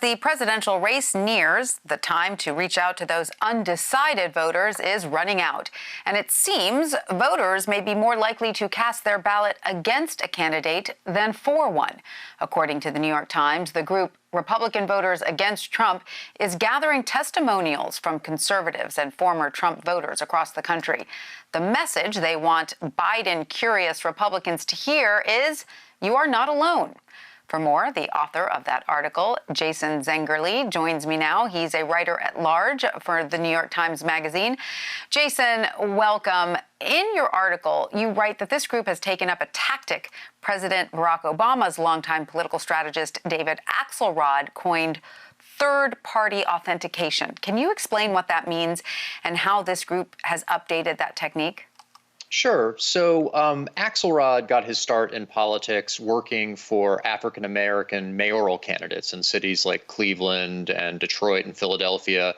the presidential race nears, the time to reach out to those undecided voters is running out. And it seems voters may be more likely to cast their ballot against a candidate than for one. According to the New York Times, the group Republican Voters Against Trump is gathering testimonials from conservatives and former Trump voters across the country. The message they want Biden-curious Republicans to hear is, you are not alone. For more, the author of that article, Jason Zengerle, joins me now. He's a writer at large for the New York Times Magazine. Jason, welcome. In your article, you write that this group has taken up a tactic President Barack Obama's longtime political strategist David Axelrod coined third-party authentication. Can you explain what that means and how this group has updated that technique? Sure. So Axelrod got his start in politics working for African-American mayoral candidates in cities like Cleveland and Detroit and Philadelphia.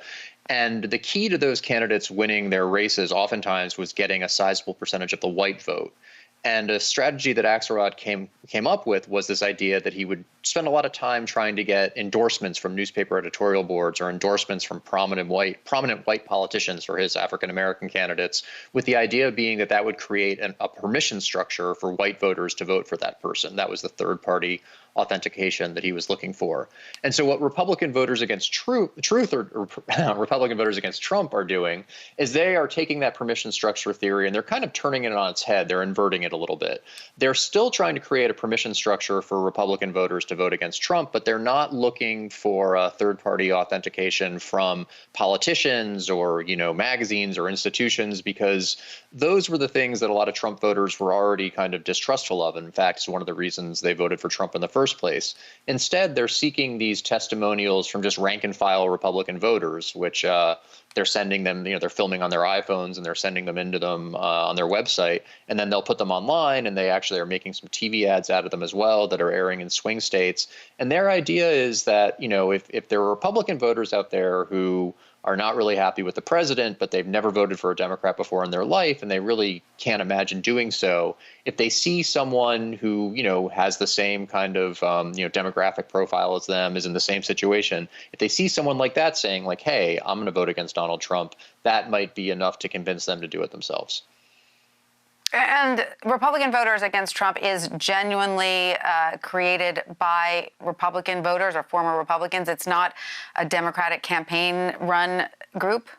And the key to those candidates winning their races oftentimes was getting a sizable percentage of the white vote. And a strategy that Axelrod came up with was this idea that he would spend a lot of time trying to get endorsements from newspaper editorial boards or endorsements from prominent white politicians for his African-American candidates, with the idea being that that would create a permission structure for white voters to vote for that person. That was the third-party authentication that he was looking for. And so what Republican Voters Against Republican Voters Against Trump are doing is they are taking that permission structure theory and they're kind of turning it on its head. They're inverting it a little bit. They're still trying to create a permission structure for Republican voters to vote against Trump, but they're not looking for third-party authentication from politicians or, magazines or institutions, because those were the things that a lot of Trump voters were already kind of distrustful of. In fact, it's one of the reasons they voted for Trump in the first place. Instead, they're seeking these testimonials from just rank and file Republican voters, which they're sending them, they're filming on their iPhones and they're sending them into them on their website, and then they'll put them online, and they actually are making some TV ads out of them as well that are airing in swing states. And their idea is that, if there are Republican voters out there who are not really happy with the president, but they've never voted for a Democrat before in their life, and they really can't imagine doing so, if they see someone who, has the same kind of, demographic profile as them, is in the same situation, if they see someone like that saying, like, hey, I'm going to vote against Donald Trump, that might be enough to convince them to do it themselves. And Republican Voters Against Trump is genuinely created by Republican voters or former Republicans. It's not a Democratic campaign-run group?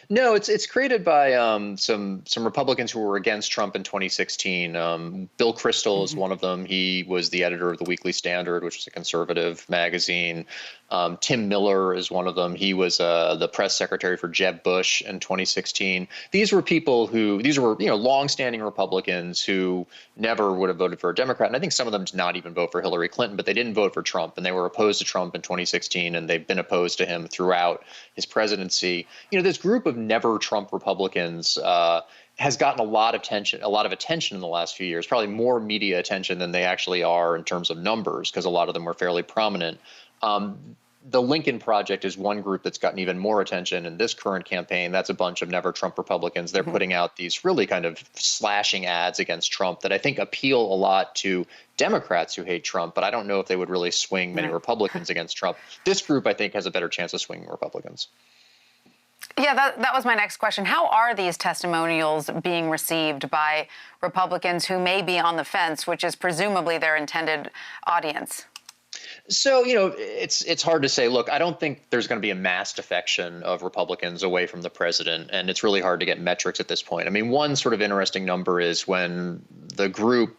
No, it's created by some Republicans who were against Trump in 2016. Bill Kristol is one of them. He was the editor of the Weekly Standard, which is a conservative magazine. Tim Miller is one of them. He was the press secretary for Jeb Bush in 2016. These were people these were longstanding Republicans who never would have voted for a Democrat. And I think some of them did not even vote for Hillary Clinton, but they didn't vote for Trump, and they were opposed to Trump in 2016, and they've been opposed to him throughout his presidency. This group of never Trump Republicans has gotten a lot of attention in the last few years, probably more media attention than they actually are in terms of numbers, because a lot of them were fairly prominent. The Lincoln Project is one group that's gotten even more attention in this current campaign. That's a bunch of never Trump Republicans. They're putting out these really kind of slashing ads against Trump that I think appeal a lot to Democrats who hate Trump, but I don't know if they would really swing many Republicans against Trump. This group, I think, has a better chance of swinging Republicans. Yeah, that was my next question. How are these testimonials being received by Republicans who may be on the fence, which is presumably their intended audience? So, it's hard to say. Look, I don't think there's going to be a mass defection of Republicans away from the president, and it's really hard to get metrics at this point. I mean, one sort of interesting number is when the group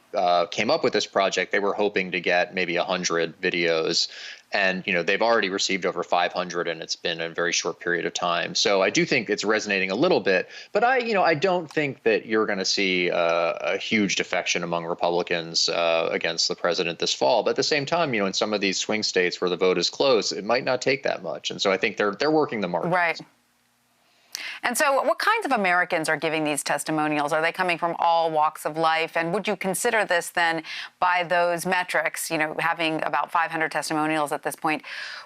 came up with this project, they were hoping to get maybe 100 videos. And, they've already received over 500, and it's been a very short period of time. So I do think it's resonating a little bit. But I don't think that you're going to see a huge defection among Republicans against the president this fall. But at the same time, in some of these swing states where the vote is close, it might not take that much. And so I think they're working the margins. Right. And so what kinds of Americans are giving these testimonials? Are they coming from all walks of life? And would you consider this then, by those metrics, having about 500 testimonials at this point,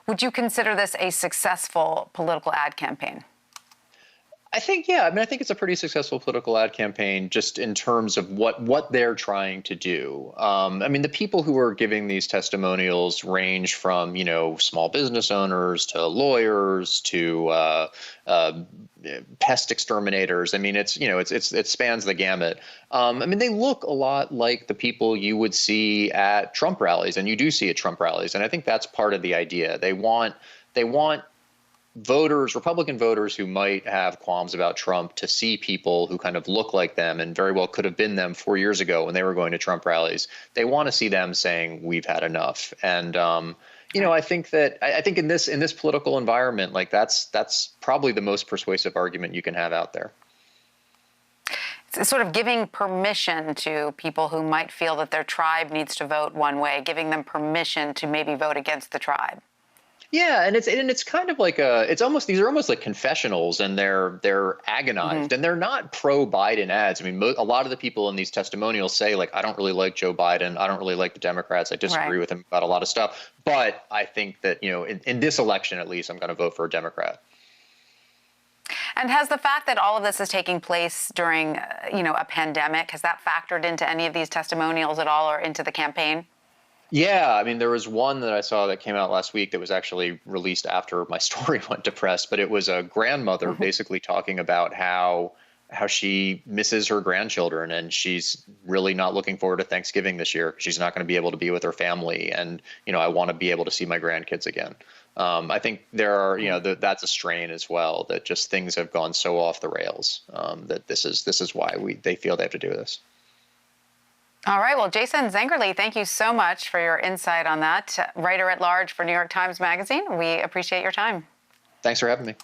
would you consider this a successful political ad campaign? I think, yeah, I mean, I think it's a pretty successful political ad campaign just in terms of what they're trying to do. I mean, the people who are giving these testimonials range from, small business owners to lawyers to pest exterminators. I mean, it spans the gamut. I mean, they look a lot like the people you would see at Trump rallies, and you do see at Trump rallies. And I think that's part of the idea. They want voters, Republican voters who might have qualms about Trump, to see people who kind of look like them and very well could have been them 4 years ago when they were going to Trump rallies. They want to see them saying, we've had enough. And, I think in this political environment, like that's probably the most persuasive argument you can have out there. It's sort of giving permission to people who might feel that their tribe needs to vote one way, giving them permission to maybe vote against the tribe. Yeah, and it's kind of like these are almost like confessionals, and they're agonized, and they're not pro Biden ads. I mean, a lot of the people in these testimonials say, like, I don't really like Joe Biden, I don't really like the Democrats, I disagree with him about a lot of stuff, but I think that in this election at least I'm going to vote for a Democrat. And has the fact that all of this is taking place during a pandemic, has that factored into any of these testimonials at all, or into the campaign? Yeah, I mean, there was one that I saw that came out last week that was actually released after my story went to press, but it was a grandmother basically talking about how she misses her grandchildren, and she's really not looking forward to Thanksgiving this year because she's not going to be able to be with her family. And, I want to be able to see my grandkids again. I think there are, that's a strain as well, that just things have gone so off the rails that this is why they feel they have to do this. All right. Well, Jason Zengerle, thank you so much for your insight on that. Writer at large for New York Times Magazine. We appreciate your time. Thanks for having me.